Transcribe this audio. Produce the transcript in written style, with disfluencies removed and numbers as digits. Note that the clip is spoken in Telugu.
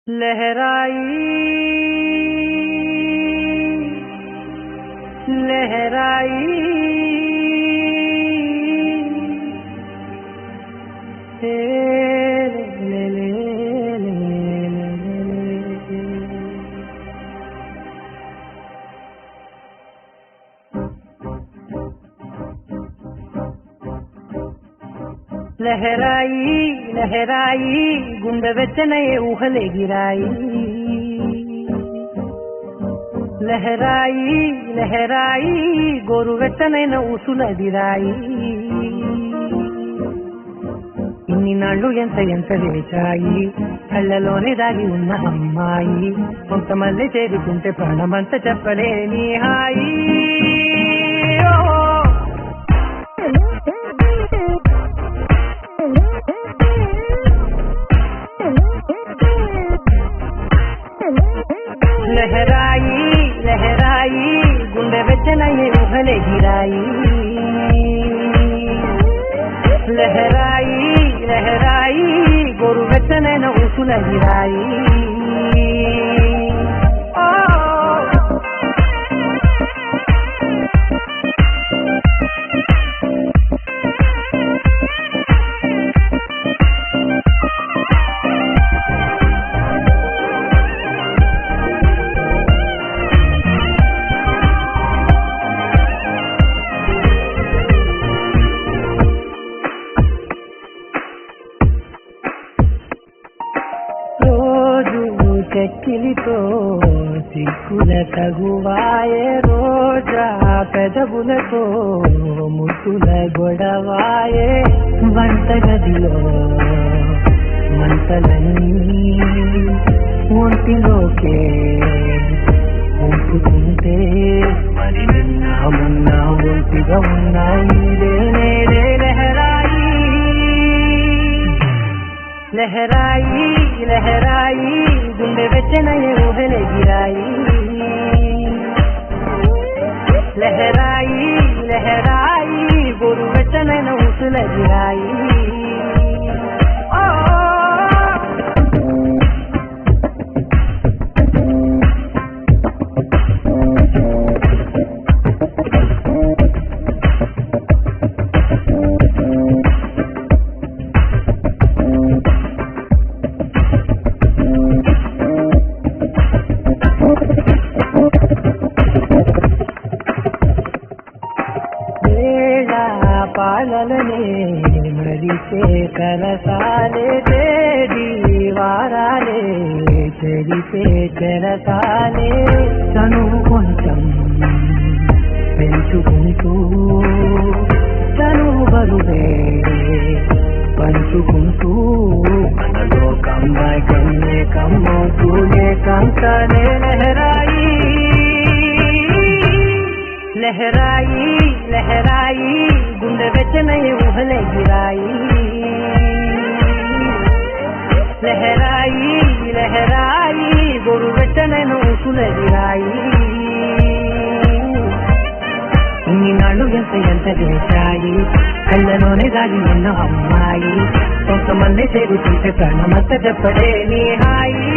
लहराई लहराई ले ले लहराई लहराई गुंड वेचने ऊहले गिराई लहराई लहराई गोरु वेचने न ऊसुलदिराई इन्नी नाళ్ళు ఎంత ఎంత వేచాయి కళ్ళలోనే దాగి ఉన్న అమ్మాయి కొంతమంది చేరుకుంటే ప్రాణమంతా చెప్పలేని హాయి लहराई लहराई गुंडे वेचने ऊहले गिराई लहराई लहराई गोरु वेचने न ऊसुलदिराई చెక్కిలితో సిక్కుల తగువాయే రోజా పెదవులతో ముట్టుల గొడవాయే వంటగదిలో మంటలన్నీ ఒంటిలోకే ఉంచుకుంటే మరి నిన్న మొన్న ఒంటిగా ఉన్నాయి లహరాయి लहराई लहराई गुंडे वेचने ऊहले गिराई लहराई लहराई गोरु वेचने न ऊसुलदिराई పాలలనే మరిచే కలసాలే తేడి వారాలే చెరిపే చెరసాలే తను కొంచెం పెంచుకుంటూ తను బరువే పంచుకుంటూ మనలో కమ్మాయి కన్నే కమ్మవుతూనే కంతనే లహరాయి लहराई लहराई गुंडे वेचने ऊहले गिराई लहराई लहराई गोरु वेचने न ऊसुलदिराई इन्नी नाళ్ళు ఎంత ఎంత వేచాయి కళ్ళలోనే దాగి ఉన్న అమ్మాయి కొంతమంది చేరుకుంటే ప్రాణమంతా చెప్పలేని హాయి